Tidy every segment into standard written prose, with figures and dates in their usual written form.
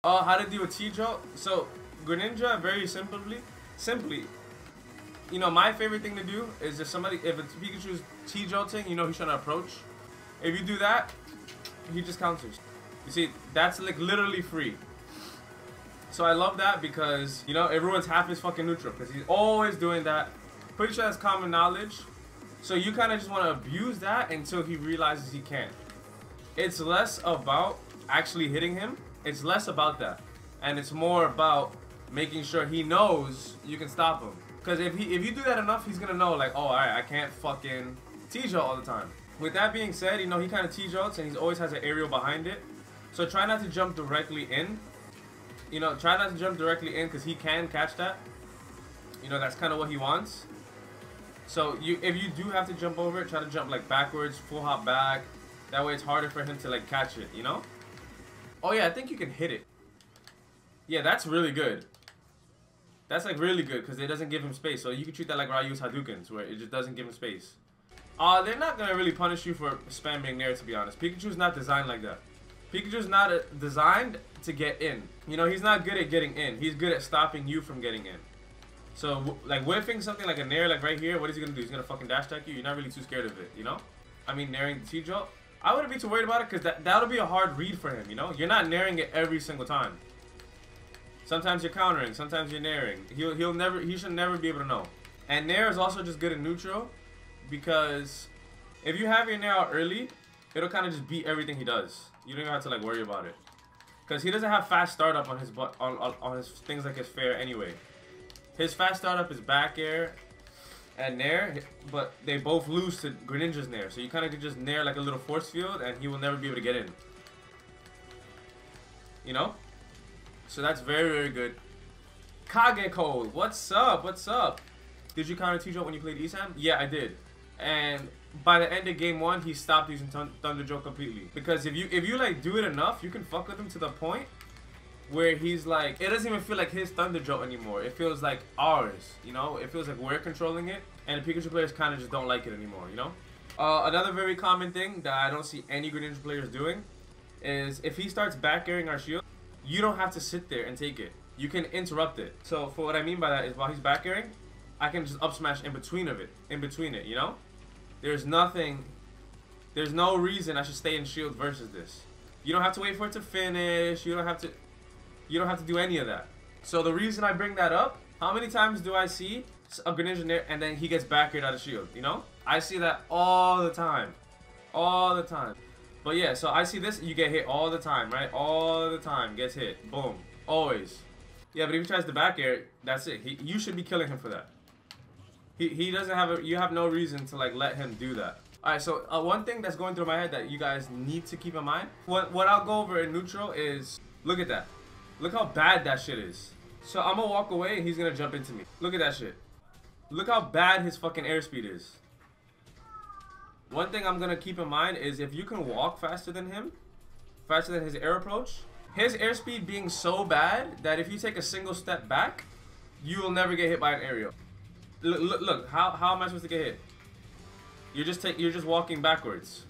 How to deal with T-Jolt? So, Greninja, very simply, you know, my favorite thing to do is if it's Pikachu's T-Jolting, you know he's trying to approach. If you do that, he just counters. You see, that's like literally free. So I love that because, you know, everyone's half his fucking neutral because he's always doing that. Pretty sure that's common knowledge. So you kind of just want to abuse that until he realizes he can't. It's less about actually hitting him. It's less about that. And it's more about making sure he knows you can stop him. Because if you do that enough, he's going to know, like, oh, alright, I can't fucking T-Jolt all the time. With that being said, you know, he kind of T-Jolts and he always has an aerial behind it. So try not to jump directly in. You know, try not to jump directly in because he can catch that. You know, that's kind of what he wants. So if you do have to jump over it, try to jump like backwards, full hop back. That way it's harder for him to like catch it, you know? Oh yeah, I think you can hit it. Yeah, that's really good. That's like really good because it doesn't give him space. So you can treat that like Ryu's Hadoukens where it just doesn't give him space. They're not going to really punish you for spamming Nair, to be honest. Pikachu's not designed like that. Pikachu's not designed to get in. You know, he's not good at getting in. He's good at stopping you from getting in. So, like, whiffing something like a Nair, like right here, what is he going to do? He's going to fucking dash attack you? You're not really too scared of it, you know? I mean, Nairing the T-Jolt. I wouldn't be too worried about it because that'll be a hard read for him, you know? You're not Nairing it every single time. Sometimes you're countering, sometimes you're Nairing. He should never be able to know. And Nair is also just good in neutral because if you have your Nair out early, it'll kind of just beat everything he does. You don't even have to like worry about it. Because he doesn't have fast startup on his on his things like his fair anyway. His fast startup is back air and Nair, but they both lose to Greninja's Nair. So you kind of could just Nair like a little force field and he will never be able to get in. You know? So that's very, very good. Kage Code, what's up? What's up? Did you counter T-Jolt when you played Esam? Yeah, I did. And by the end of game 1, he stopped using Thunder Jolt completely. Because if you like do it enough, you can fuck with him to the point where he's like, it doesn't even feel like his Thunder Jolt anymore. It feels like ours, you know? It feels like we're controlling it. And the Pikachu players kind of just don't like it anymore, you know? Another very common thing that I don't see any Greninja players doing is if he starts back airing our shield, you don't have to sit there and take it. You can interrupt it. So for what I mean by that is while he's back airing, I can just up smash in between it, you know? There's no reason I should stay in shield versus this. You don't have to wait for it to finish. You don't have to do any of that. So the reason I bring that up, how many times do I see a Greninja Nair and then he gets back aired out of shield, you know? I see that all the time. All the time. But yeah, so I see this, you get hit all the time, right? All the time, gets hit. Boom. Always. Yeah, but if he tries to back air, that's it. You should be killing him for that. He doesn't have you have no reason to like let him do that. Alright, so one thing that's going through my head that you guys need to keep in mind, what I'll go over in neutral is, look at that. Look how bad that shit is. So I'm gonna walk away and he's gonna jump into me. Look at that shit. Look how bad his fucking airspeed is. One thing I'm gonna keep in mind is if you can walk faster than him, faster than his air approach, his airspeed being so bad that if you take a single step back, you will never get hit by an aerial. Look, how am I supposed to get hit? You're just walking backwards.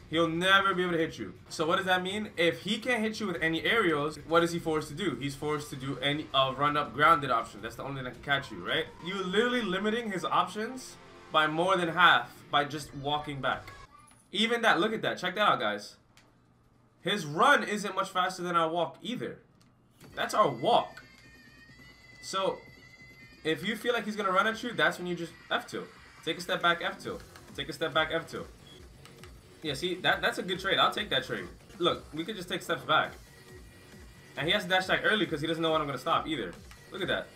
He'll never be able to hit you. So what does that mean? If he can't hit you with any aerials, what is he forced to do? He's forced to do any run up grounded option. That's the only thing that can catch you, right? You're literally limiting his options by more than half by just walking back. Even that, look at that. Check that out, guys. His run isn't much faster than our walk either. That's our walk. So if you feel like he's gonna run at you, that's when you just F2. Take a step back, F2. Take a step back, F2. Yeah, see, that's a good trade. I'll take that trade. Look, we could just take steps back. And he has to dash attack early because he doesn't know when I'm gonna stop either. Look at that.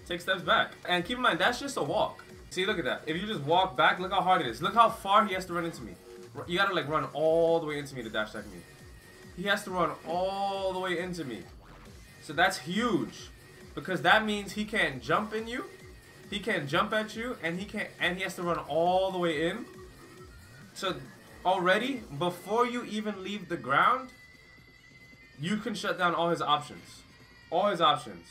Take steps back. And keep in mind, that's just a walk. See, look at that. If you just walk back, look how hard it is. Look how far he has to run into me. You gotta like run all the way into me to dash attack me. He has to run all the way into me. So that's huge. Because that means he can't jump in you. He can't jump at you, and he has to run all the way in. So already, before you even leave the ground, you can shut down all his options. All his options.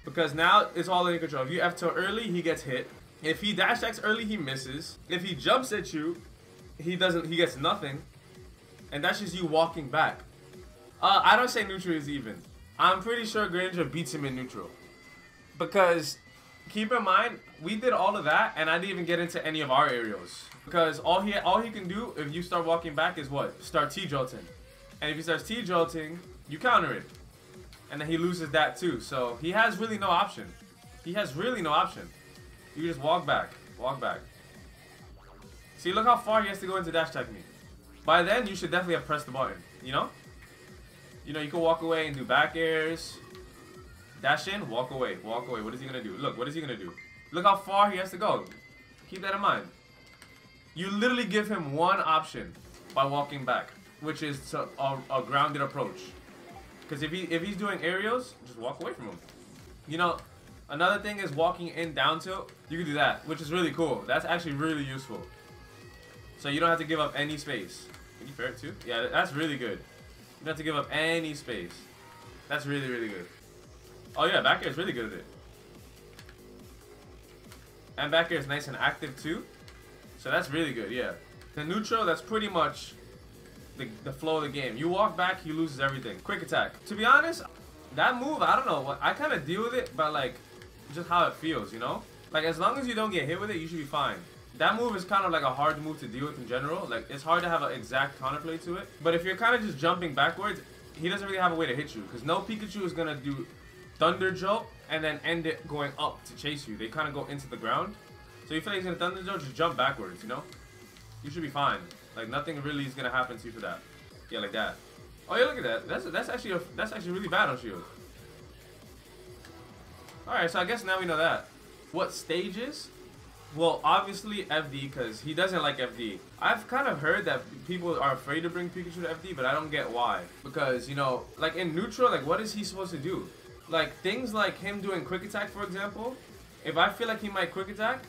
Because now it's all in your control. If you F2 early, he gets hit. If he dash attacks early, he misses. If he jumps at you, he gets nothing. And that's just you walking back. I don't say neutral is even. I'm pretty sure Greninja beats him in neutral. Because, keep in mind, we did all of that, and I didn't even get into any of our aerials. Because all he can do if you start walking back is what? Start T-jolting. And if he starts T-jolting, you counter it. And then he loses that too. So he has really no option. He has really no option. You just walk back. Walk back. See, look how far he has to go into dash technique. By then, you should definitely have pressed the button. You know? You know, you can walk away and do back airs. Dash in, walk away. Walk away. What is he going to do? Look, what is he going to do? Look how far he has to go. Keep that in mind. You literally give him one option by walking back, which is to a grounded approach. Because if he's doing aerials, just walk away from him. You know, another thing is walking in down tilt. You can do that, which is really cool. That's actually really useful. So you don't have to give up any space. Can you fair it too? Yeah, that's really good. You don't have to give up any space. That's really, really good. Oh yeah, back air is really good at it. And back air is nice and active too. So that's really good, yeah. The neutral, that's pretty much the flow of the game. You walk back, he loses everything. Quick attack. To be honest, that move, I don't know. I kind of deal with it, but like, just how it feels, you know? Like, as long as you don't get hit with it, you should be fine. That move is kind of like a hard move to deal with in general. Like, it's hard to have an exact counterplay to it. But if you're kind of just jumping backwards, he doesn't really have a way to hit you. Because no Pikachu is going to do Thunder Jolt and then end it going up to chase you. They kind of go into the ground. So you feel like he's going to Thunder Jolt, just jump backwards, you know? You should be fine. Like, nothing really is going to happen to you for that. Yeah, like that. Oh, yeah, look at that. That's actually really bad on shield. Alright, so I guess now we know that. What stages? Well, obviously FD, because he doesn't like FD. I've kind of heard that people are afraid to bring Pikachu to FD, but I don't get why. Because, you know, like in neutral, like what is he supposed to do? Like things like him doing quick attack, for example. If I feel like he might quick attack,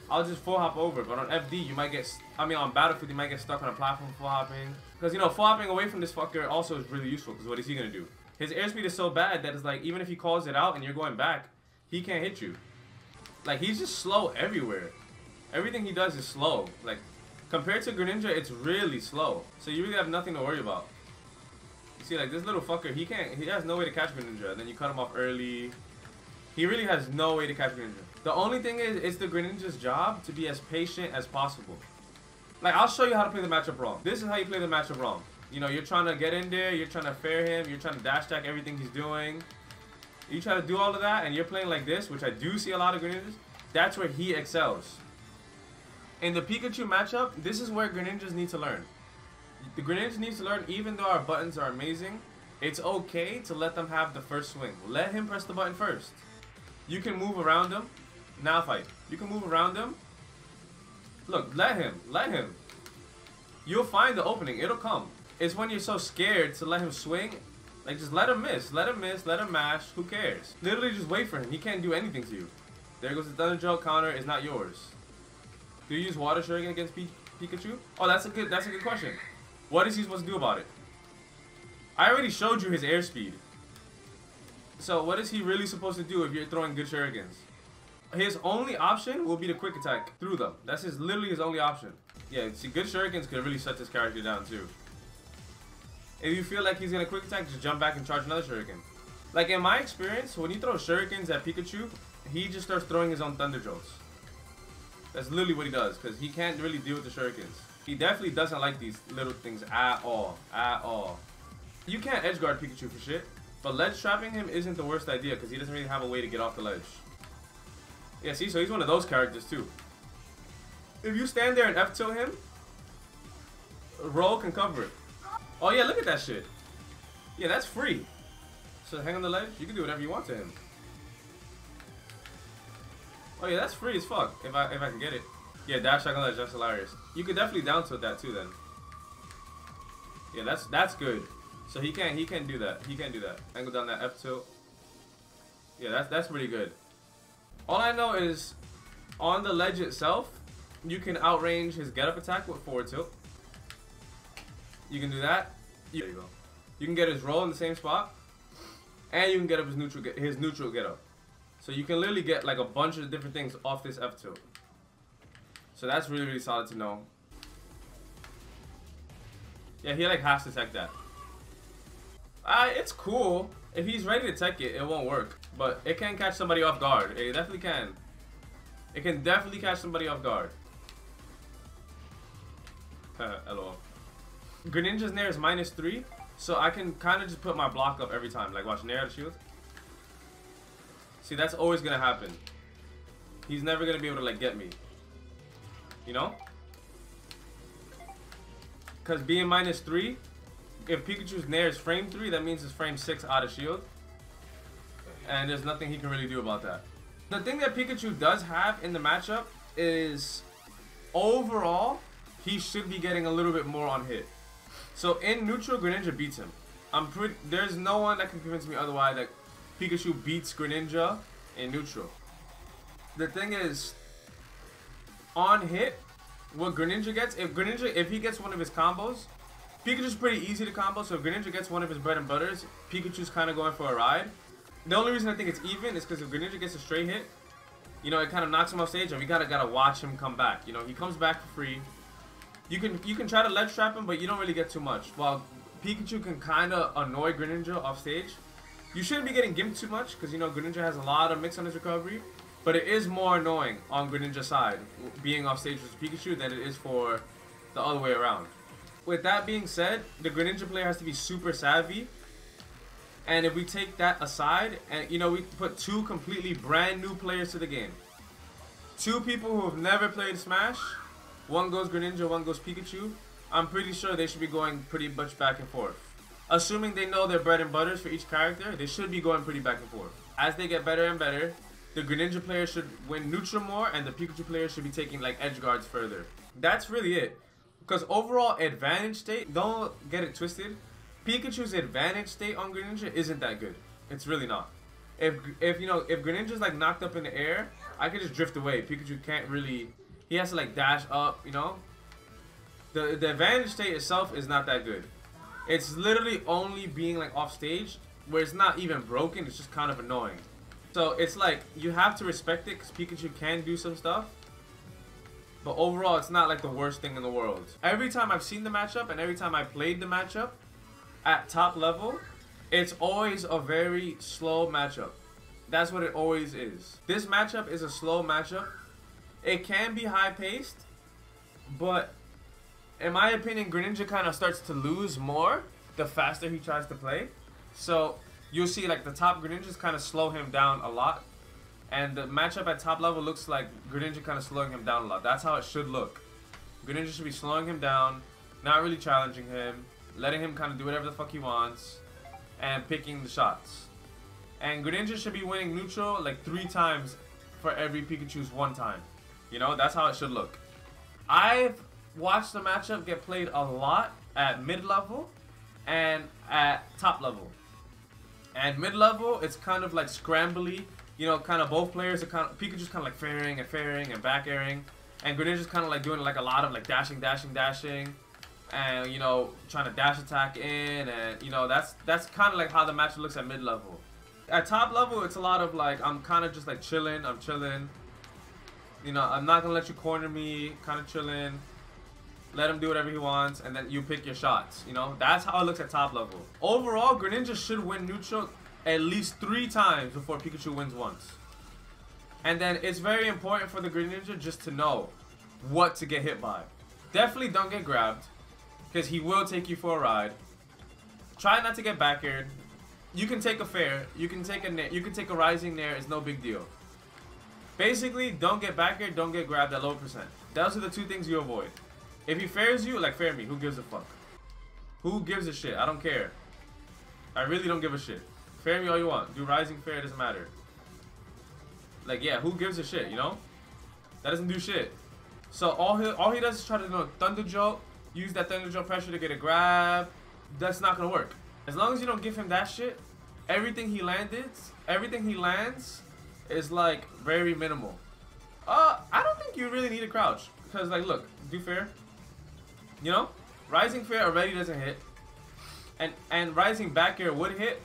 I'll just full hop over. But on FD, you might get, on Battlefield, you might get stuck on a platform full hopping. Because, you know, full hopping away from this fucker also is really useful, because what is he going to do? His airspeed is so bad that it's like, even if he calls it out and you're going back, he can't hit you. Like, he's just slow everywhere. Everything he does is slow. Like, compared to Greninja, it's really slow. So you really have nothing to worry about. You see, like, this little fucker, he has no way to catch Greninja. And then you cut him off early. He really has no way to catch Greninja. The only thing is, it's the Greninja's job to be as patient as possible. Like, I'll show you how to play the matchup wrong. This is how you play the matchup wrong. You know, you're trying to get in there, you're trying to fair him, you're trying to dash attack everything he's doing. You try to do all of that, and you're playing like this, which I do see a lot of Greninjas. That's where he excels. In the Pikachu matchup, this is where Greninjas need to learn. The Greninjas needs to learn, even though our buttons are amazing, it's okay to let them have the first swing. Let him press the button first. You can move around him. Now fight. You can move around him. Look, let him. Let him. You'll find the opening. It'll come. It's when you're so scared to let him swing. Like, just let him miss. Let him miss. Let him mash. Who cares? Literally just wait for him. He can't do anything to you. There goes the Thunder Jolt counter. It's not yours. Do you use Water Shuriken against Pikachu? Oh, that's a good question. What is he supposed to do about it? I already showed you his airspeed. So what is he really supposed to do if you're throwing good Shurikens? His only option will be to quick attack through them. That's literally his only option. Yeah, see, good Shurikens could really shut this character down too. If you feel like he's gonna quick attack, just jump back and charge another Shuriken. Like in my experience, when you throw Shurikens at Pikachu, he just starts throwing his own Thunder Jolts. That's literally what he does, because he can't really deal with the Shurikens. He definitely doesn't like these little things at all. At all. You can't edge guard Pikachu for shit, but ledge trapping him isn't the worst idea, because he doesn't really have a way to get off the ledge. Yeah, see, so he's one of those characters too. If you stand there and F-tilt him, roll can cover it. Oh yeah, look at that shit. Yeah, that's free. So hang on the ledge, you can do whatever you want to him. Oh yeah, that's free as fuck, if I can get it. Yeah, dash shot on ledge, that's hilarious. You could definitely down tilt that too then. Yeah, that's good. So he can't do that. He can't do that. Angle down that F tilt. Yeah, that's pretty good. All I know is on the ledge itself, you can outrange his get up attack with forward tilt. You can do that. There you go. You can get his roll in the same spot, and you can get up his neutral get up. So you can literally get like a bunch of different things off this F tilt. So that's really, really solid to know. Yeah, he like has to tech that. It's cool. If he's ready to tech it, it won't work. But it can catch somebody off guard. It definitely can. It can definitely catch somebody off guard. LOL. Greninja's Nair is -3, so I can kind of just put my block up every time. Like, watch, Nair out of shield. See, that's always gonna happen. He's never gonna be able to, like, get me. You know? Because being -3, if Pikachu's Nair is frame 3, that means it's frame 6 out of shield. And there's nothing he can really do about that. The thing that Pikachu does have in the matchup is, overall, he should be getting a little bit more on hit. So in neutral, Greninja beats him. There's no one that can convince me otherwise that Pikachu beats Greninja in neutral. The thing is, on hit, what Greninja gets, if he gets one of his combos, Pikachu's pretty easy to combo, so if Greninja gets one of his bread and butters, Pikachu's kind of going for a ride. The only reason I think it's even is because if Greninja gets a straight hit, you know, it kind of knocks him off stage, and we gotta watch him come back. You know, he comes back for free. You can try to ledge trap him, but you don't really get too much. While Pikachu can kind of annoy Greninja off stage, you shouldn't be getting gimped too much because, you know, Greninja has a lot of mix on his recovery. But it is more annoying on Greninja's side, being off stage with Pikachu, than it is for the other way around. With that being said, the Greninja player has to be super savvy. And if we take that aside, and, you know, we put two completely brand new players to the game. Two people who have never played Smash. One goes Greninja, one goes Pikachu. I'm pretty sure they should be going pretty much back and forth. Assuming they know their bread and butters for each character, they should be going pretty back and forth. As they get better and better, the Greninja player should win neutral more, and the Pikachu player should be taking, like, edge guards further. That's really it. Because overall advantage state, don't get it twisted, Pikachu's advantage state on Greninja isn't that good. It's really not. If Greninja's, like, knocked up in the air, I could just drift away. Pikachu can't really... He has to, like, dash up, you know? The advantage state itself is not that good. It's literally only being, like, off stage, where it's not even broken, it's just kind of annoying. So it's like, you have to respect it, because Pikachu can do some stuff. But overall, it's not, like, the worst thing in the world. Every time I've seen the matchup, and every time I played the matchup, at top level, it's always a very slow matchup. That's what it always is. This matchup is a slow matchup. It can be high-paced, but in my opinion, Greninja kind of starts to lose more the faster he tries to play. So you'll see, like, the top Greninjas kind of slow him down a lot, and the matchup at top level looks like Greninja kind of slowing him down a lot. That's how it should look. Greninja should be slowing him down, not really challenging him, letting him kind of do whatever the fuck he wants, and picking the shots. And Greninja should be winning neutral like 3 times for every Pikachu's 1 time. You know, that's how it should look. I've watched the matchup get played a lot at mid-level and at top level. And mid-level, it's kind of like scrambly. You know, kind of both players are kind of... Pikachu's kind of like fairing and back airing. And Greninja's kind of like doing like a lot of like dashing. And, you know, trying to dash attack in. And, you know, that's kind of like how the matchup looks at mid-level. At top level, it's a lot of like, I'm kind of just like chilling. I'm chilling. You know, I'm not going to let you corner me. Kind of chilling. Let him do whatever he wants. And then you pick your shots. You know, that's how it looks at top level. Overall, Greninja should win neutral at least 3 times before Pikachu wins once. And then it's very important for the Greninja just to know what to get hit by. Definitely don't get grabbed, because he will take you for a ride. Try not to get back aired. You can take a fair, you can take a rising nair, it's no big deal. Basically, don't get back aired, don't get grabbed at low percent. Those are the 2 things you avoid. If he fairs you, like, fair me, who gives a fuck? Who gives a shit? I don't care. I really don't give a shit. Fair me all you want. Do rising fair, it doesn't matter. Like, yeah, who gives a shit, you know? That doesn't do shit. So all he does is try to, you know, Thunder Jolt, use that Thunder Jolt pressure to get a grab. That's not gonna work. As long as you don't give him that shit, everything he lands is like very minimal. I don't think you really need a crouch, because, like, look, do fair. You know, rising fair already doesn't hit, and rising back air would hit,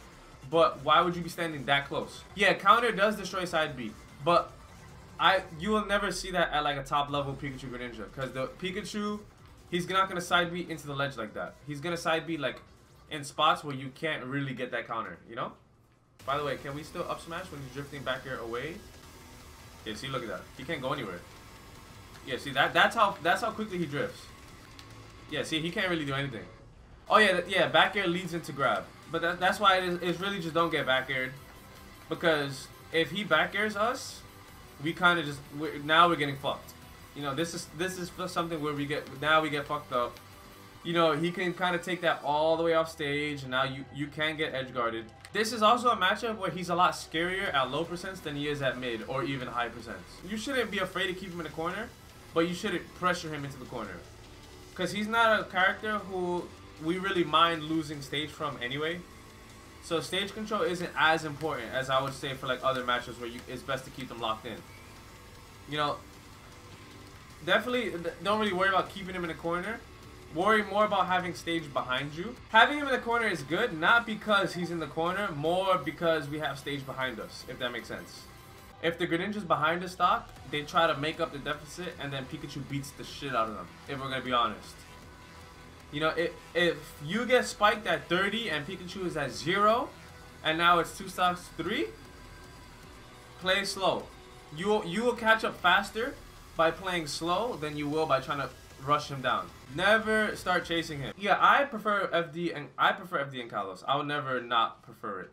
but why would you be standing that close? Yeah, counter does destroy side B, but you will never see that at like a top level Pikachu Greninja, because the Pikachu, he's not gonna side B into the ledge like that. He's gonna side B like in spots where you can't really get that counter, you know? By the way, can we still up smash when he's drifting back air away? Yeah, see, look at that. He can't go anywhere. Yeah, see, that's how quickly he drifts. Yeah, see, he can't really do anything. Oh yeah, yeah, back air leads into grab. But that's why it's really just don't get back aired. Because if he back airs us, we kind of just, now we're getting fucked. You know, this is something where we get fucked up. You know, he can kind of take that all the way off stage, and now you can get edge guarded. This is also a matchup where he's a lot scarier at low percents than he is at mid or even high percents. You shouldn't be afraid to keep him in the corner, but you shouldn't pressure him into the corner. Because he's not a character who we really mind losing stage from anyway. So stage control isn't as important as I would say for like other matches where it's best to keep them locked in. You know, definitely don't really worry about keeping him in the corner. Worry more about having stage behind you. Having him in the corner is good, not because he's in the corner, more because we have stage behind us, if that makes sense. If the Greninja's behind the stock, they try to make up the deficit, and then Pikachu beats the shit out of them, if we're gonna be honest. You know, if you get spiked at 30 and Pikachu is at 0, and now it's 2 stocks 3, play slow. You will catch up faster by playing slow than you will by trying to rush him down. Never start chasing him. Yeah, I prefer FD and Kalos. I would never not prefer it.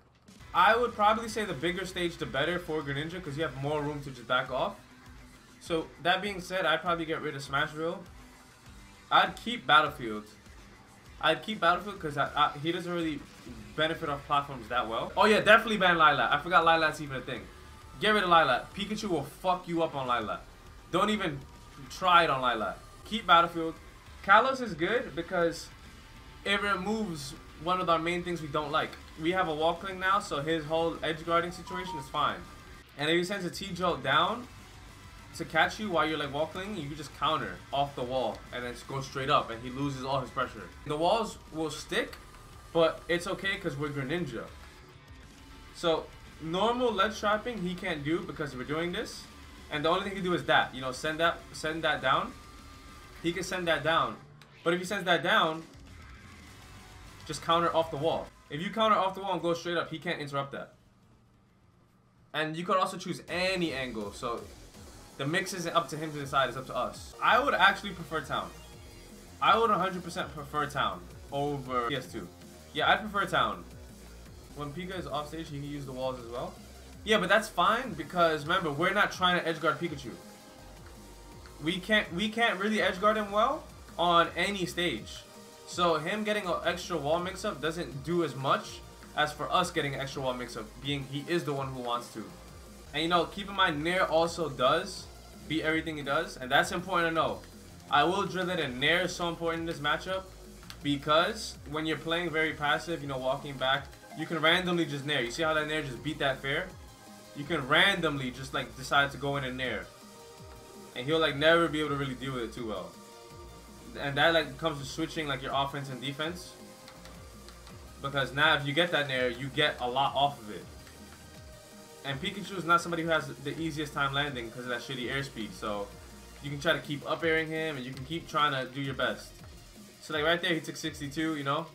I would probably say the bigger stage the better for Greninja because you have more room to just back off. So that being said, I'd probably get rid of Smashville. I'd keep Battlefield. Because he doesn't really benefit off platforms that well. Oh yeah, definitely ban Lilat. I forgot Lilat's even a thing. Get rid of Lilat. Pikachu will fuck you up on Lilat. Don't even try it on Lilat. Keep Battlefield. Kalos is good because it removes one of our main things we don't like. We have a wall cling now, so his whole edge guarding situation is fine. And if he sends a T-Jolt down to catch you while you're like wall clinging, you can just counter off the wall and then go straight up and he loses all his pressure. The walls will stick, but it's okay because we're Greninja. So normal ledge trapping he can't do because we're doing this. And the only thing he can do is that, you know, send that down. He can send that down. But if he sends that down, just counter off the wall. If you counter off the wall and go straight up, he can't interrupt that. And you could also choose any angle. So the mix isn't up to him to decide, it's up to us. I would actually prefer Town. I would 100% prefer Town over PS2. Yeah, I'd prefer Town. When Pika is off stage, he can use the walls as well. Yeah, but that's fine because remember, we're not trying to edgeguard Pikachu. We can't really edgeguard him well on any stage. So him getting an extra wall mix-up doesn't do as much as for us getting an extra wall mix-up, being he is the one who wants to. And you know, keep in mind, Nair also does beat everything he does, and that's important to know. I will drill it in. Nair is so important in this matchup because when you're playing very passive, you know, walking back, you can randomly just Nair. You see how that Nair just beat that fair? You can randomly just like decide to go in and Nair. And he'll like never be able to really deal with it too well. And that like comes to switching like your offense and defense. Because now if you get that Nair, you get a lot off of it. And Pikachu is not somebody who has the easiest time landing because of that shitty airspeed. So you can try to keep up airing him and you can keep trying to do your best. So like right there he took 62, you know.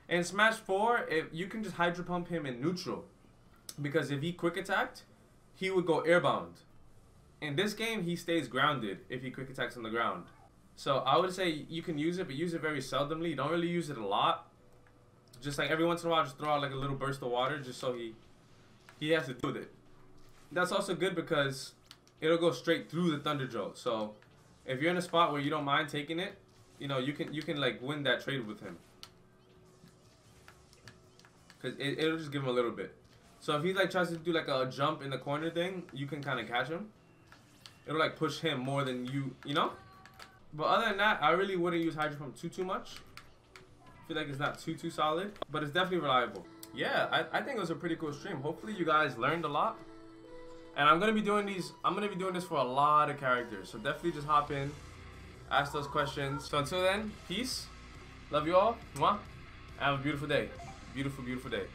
In Smash 4, if you can just Hydro Pump him in neutral. Because if he quick attacked, he would go airbound. In this game, he stays grounded if he quick attacks on the ground. So I would say you can use it, but use it very seldomly. You don't really use it a lot. Just like every once in a while, just throw out like a little burst of water just so he has to do with it. That's also good because it'll go straight through the Thunder Jolt. So if you're in a spot where you don't mind taking it, you know, you can like win that trade with him. Because it'll just give him a little bit. So if he like tries to do like a jump in the corner thing, you can kind of catch him. It'll like push him more than you know? But other than that, I really wouldn't use Hydro Pump too much. I feel like it's not too solid, but it's definitely reliable. Yeah, I think it was a pretty cool stream. Hopefully you guys learned a lot. And I'm gonna be doing this for a lot of characters. So definitely just hop in, ask those questions. So until then, peace. Love you all. Mwah. Have a beautiful day. Beautiful, beautiful day.